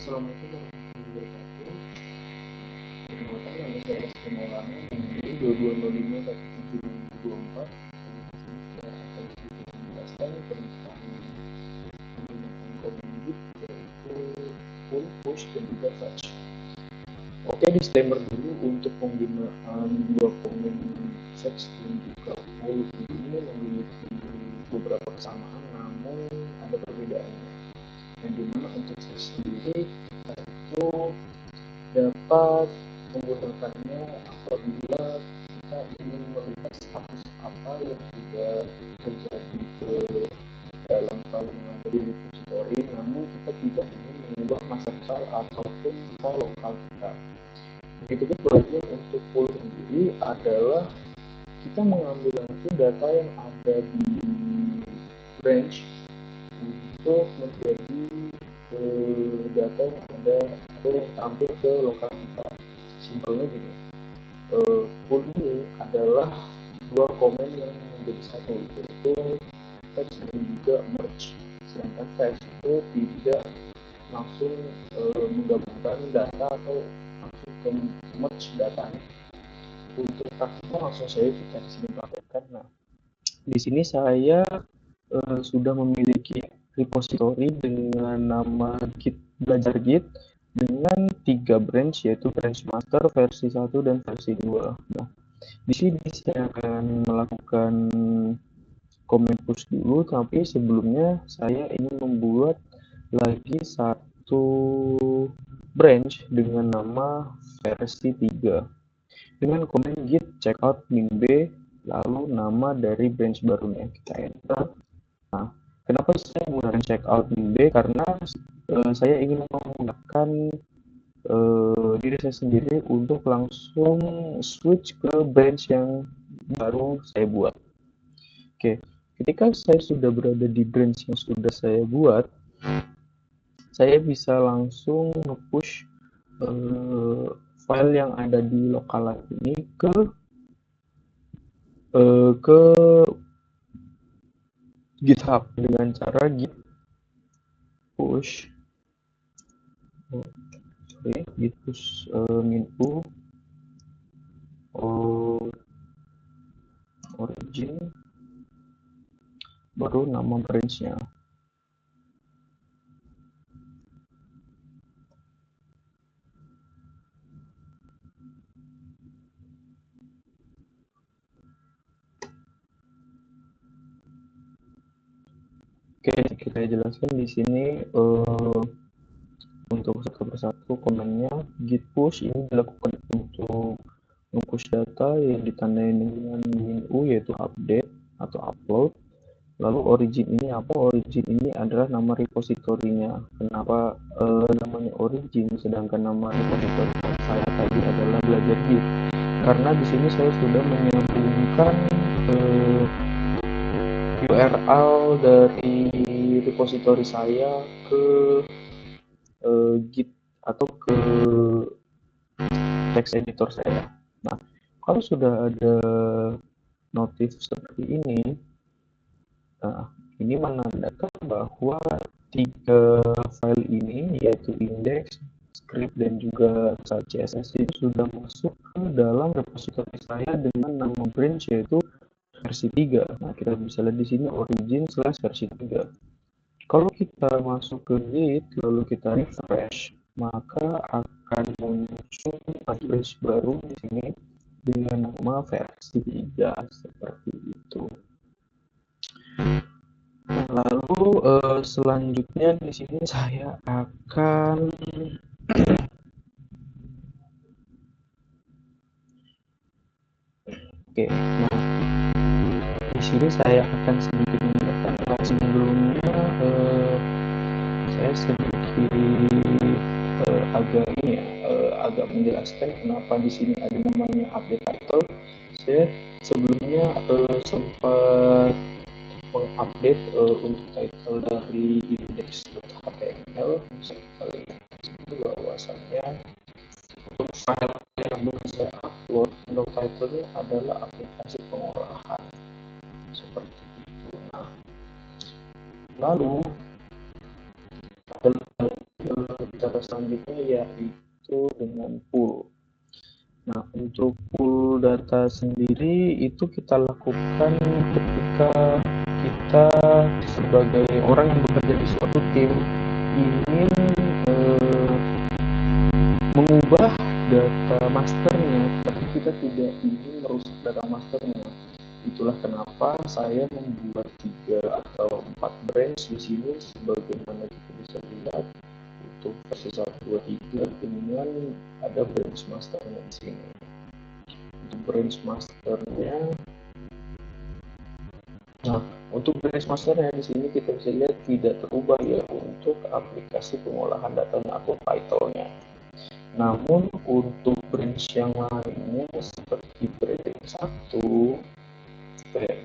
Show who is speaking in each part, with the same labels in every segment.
Speaker 1: Assalamualaikum warahmatullahi wabarakatuh. Perkenalkan, nama saya Rizky Maulana, NIM 22051724. Saya akan sedikit menjelaskan tentang penggunaan komen Git, yaitu pull, push, dan juga fetch. Oke, disclaimer dulu untuk penggunaan dua komen fetch dan juga pull ini memiliki beberapa kesamaan, namun ada perbedaannya. Yang dimana untuk fetch sendiri kita itu dapat menggunakannya apabila kita ingin melihat status apa yang sudah terjadi ke dalam file yang ada di repository, namun kita tidak ingin mengubah master file ataupun file lokal kita. Begitu sebaliknya untuk pull sendiri adalah kita mengambil langsung data yang ada di branch untuk menjadi data yang ada atau yang tampil ke lokal kita. Simpelnya gini, pull ini adalah dua komen yang menjadi satu, yaitu fetch dan juga merge. Sedangkan fetch itu tidak langsung menggabungkan data atau langsung ke merge datanya. Untuk praktiknya langsung saya kita di sini praktekkan. Nah, di sini saya sudah memiliki repository dengan nama Git belajar Git dengan 3 branch, yaitu branch master versi 1 dan versi 2. Nah, di sini saya akan melakukan comment push dulu, tapi sebelumnya saya ingin membuat lagi satu branch dengan nama versi 3 dengan komen git checkout min b, lalu nama dari branch barunya kita enter. Nah, kenapa saya menggunakan checkout min b? Karena saya ingin menggunakan diri saya sendiri untuk langsung switch ke branch yang baru saya buat. Oke, ketika saya sudah berada di branch yang sudah saya buat, saya bisa langsung nge-push file yang ada di lokal ini ke GitHub dengan cara git push min u origin baru nama branch-nya. Oke, kita jelaskan di sini untuk satu persatu komennya. Git push ini dilakukan untuk nge-push data yang ditandai dengan min u, yaitu update atau upload. Lalu origin ini apa? Origin ini adalah nama repositorinya. Kenapa namanya origin sedangkan nama repositori saya tadi adalah belajar Git? Karena di sini saya sudah menyambungkan URL dari repositori saya ke Git atau ke text editor saya. Nah, kalau sudah ada notif seperti ini, nah, ini menandakan bahwa 3 file ini, yaitu index, script, dan juga file CSS ini sudah masuk ke dalam repository saya dengan nama branch yaitu versi 3. Nah, kita bisa lihat di sini origin / versi 3. Kalau kita masuk ke Git lalu kita refresh, maka akan muncul branch baru di sini dengan nama versi 3 seperti itu. Nah, lalu selanjutnya di sini saya akan Oke, nah di sini saya akan sedikit menjelaskan. Sebelumnya saya sedikit agak menjelaskan kenapa di sini ada namanya update title. Saya sebelumnya sempat mengupdate untuk title dari index.html. Bisa kita lihat itu bahwasannya untuk file yang belum saya upload, untuk title-nya adalah aplikasi pengolahan seperti itu. Nah, lalu cara selanjutnya yaitu dengan pool. Nah, untuk pool data sendiri itu kita lakukan ketika kita sebagai orang yang bekerja di suatu tim ingin mengubah data masternya, tapi kita tidak ingin merusak data masternya. Itulah kenapa saya membuat 3 atau 4 branch di sini, sebagaimana kita bisa lihat untuk versi 1, 2, 3 dengan ada branch masternya di sini. Untuk branch masternya, nah untuk branch masternya di sini kita bisa lihat tidak terubah ya untuk aplikasi pengolahan datanya atau title-nya. Namun untuk branch yang lainnya seperti branch 1,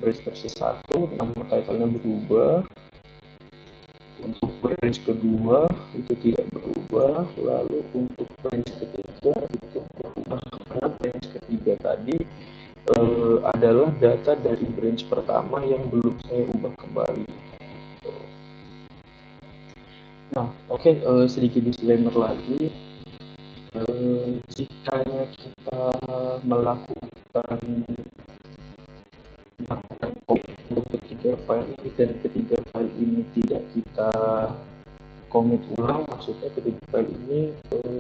Speaker 1: branch versi 1 nama title-nya berubah. Untuk branch kedua itu tidak berubah. Lalu untuk branch ketiga itu berubah karena branch ketiga tadi adalah data dari branch pertama yang belum saya ubah kembali. Nah, oke, sedikit disclaimer lagi. Jika kita melakukan untuk ketiga file ini dan ketiga file ini tidak kita commit ulang, maksudnya ketiga file ini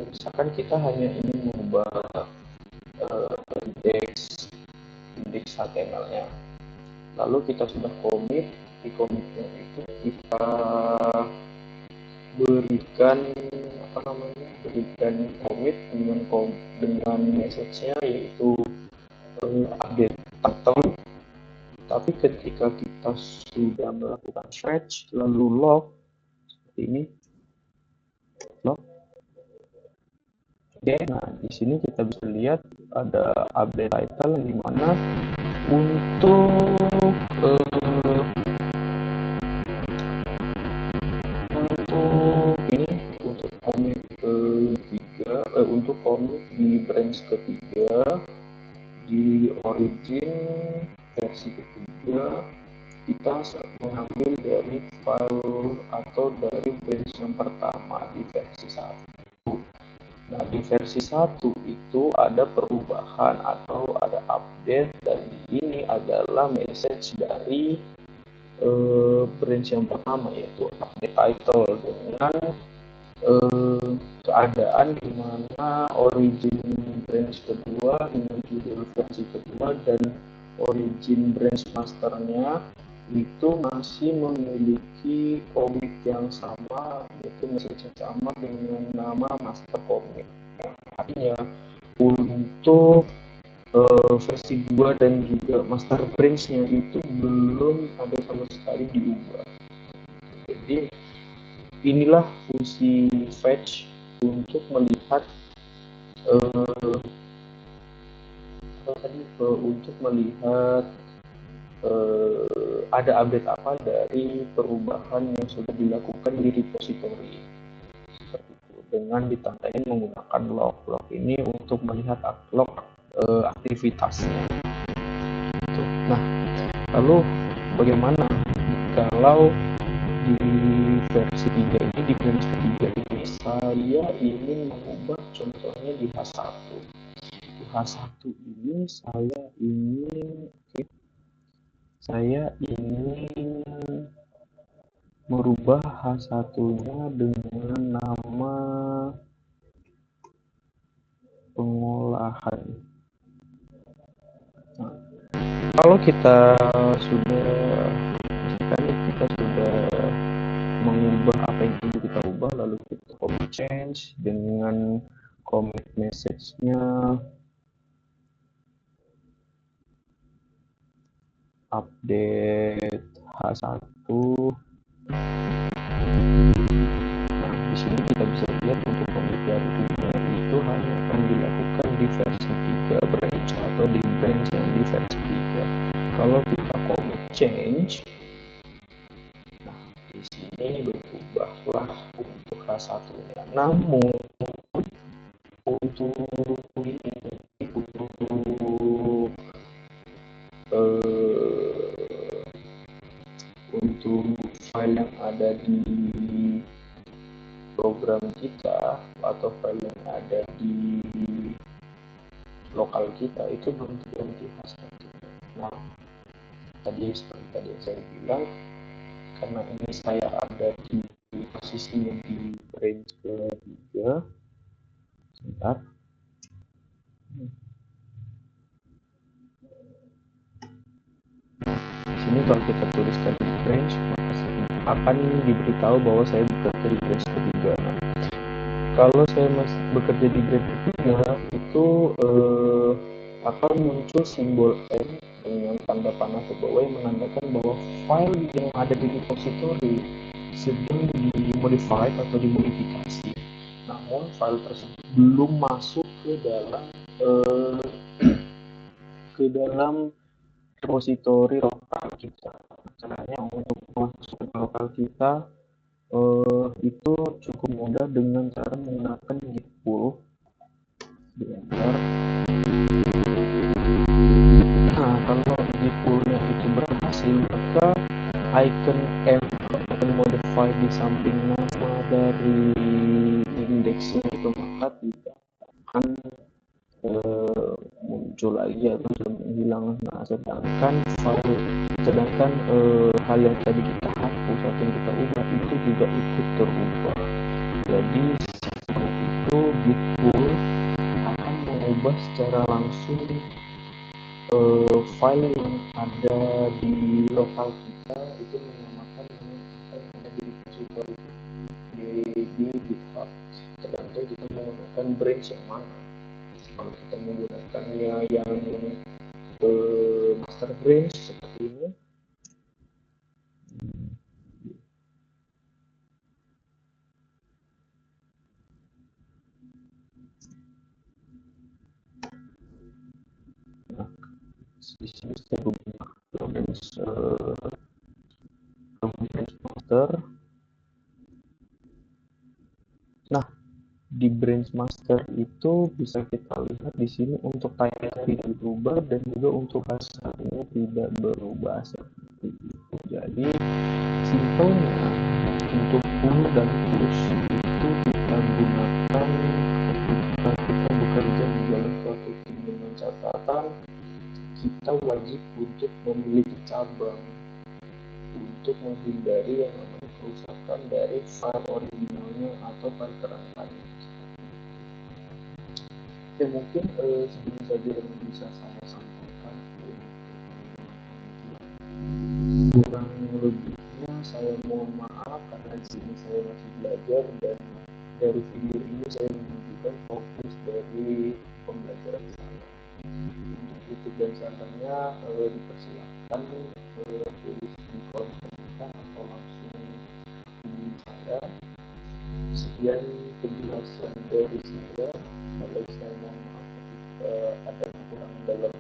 Speaker 1: misalkan kita hanya ingin mengubah indeks HTML-nya, lalu kita sudah commit, di commitnya itu kita berikan commit dengan message-nya yaitu update title. Tapi ketika kita sudah melakukan fetch lalu log seperti ini, log. Oke, nah di sini kita bisa lihat ada update title di mana untuk commit ketiga, untuk commit di branch ketiga di origin versi ketiga kita mengambil dari file atau dari branch yang pertama di versi 1. Nah, di versi 1 itu ada perubahan atau ada update, dan ini adalah message dari branch yang pertama yaitu update title dengan keadaan di mana origin branch kedua dengan judul versi kedua dan origin branch masternya itu masih memiliki commit yang sama, yaitu message yang sama dengan nama master commit. Artinya untuk versi 2 dan juga master branch-nya itu belum ada sama sekali diubah. Jadi inilah fungsi fetch untuk melihat ada update apa dari perubahan yang sudah dilakukan di repository. Seperti itu, dengan ditandai menggunakan log. Log ini untuk melihat log aktivitasnya. Nah, lalu bagaimana kalau di versi 3 ini, di branch ketiga ini saya ingin mengubah contohnya di H1. Di H1 ini saya ingin merubah H1-nya dengan nama pengolahan. Nah, kalau kita sudah mengubah apa yang ingin kita ubah, lalu kita commit change dengan commit message-nya update H1. Nah, di sini kita bisa lihat untuk commit dari 3 itu hanya akan dilakukan di versi 3 branch atau di branch yang di versi 3. Kalau kita commit change, nah di sini berubahlah untuk H1-nya. Namun untuk file yang ada di program kita kita atau file yang ada di lokal kita itu belum terganti hasil. Nah, tadi seperti tadi yang saya bilang, karena ini saya ada di posisinya di range ketiga. Sebentar. Di sini kalau kita tuliskan di range, maka akan diberitahu bahwa saya bekerja di range ketiga. Nah, kalau saya masih bekerja di range ketiga, itu akan muncul simbol N dengan tanda panah ke bawah yang menandakan bahwa file yang ada di repository sedang dimodified atau dimodifikasi. Namun file tersebut belum masuk ke dalam repository lokal kita. Caranya untuk masuk ke lokal kita itu cukup mudah dengan cara menggunakan git pull di enter. Nah, kalau git pull-nya itu berhasil, maka icon M akan modify di samping nama dari indeksnya itu, maka tidak akan muncul lagi atau hilang. Nah, sedangkan hal yang tadi kita hapus atau yang kita ubah itu juga ikut terubah. Jadi setelah itu git pull akan mengubah secara langsung file yang ada di lokal kita itu menyamakan dengan apa yang ada di repository di GitHub, tergantung kita menggunakan branch yang mana. Kalau kita menggunakannya yang master branch seperti ini, nah, di sini saya menggunakan branch master. Nah, di branch master itu bisa kita lihat di sini untuk title tidak berubah dan juga untuk hasilnya tidak berubah seperti itu. Jadi simpelnya untuk pull dan push itu kita gunakan ketika kita bekerja di dalam suatu tim, dengan catatan kita wajib untuk memiliki cabang untuk menghindari yang namanya kerusakan dari file originalnya atau file kerangkanya. Ya, mungkin segini saja yang bisa saya sampaikan. Kurang lebihnya saya mohon maaf karena di sini saya masih belajar, dan dari video ini saya menunjukkan fokus dari pembelajaran saya. Untuk YouTube dan channelnya dipersilahkan tulis di kolom komentar atau langsung hubungi saya. Sekian penjelasan dari saya. Kalau saya mohon maaf ketika ada kekurangan dalam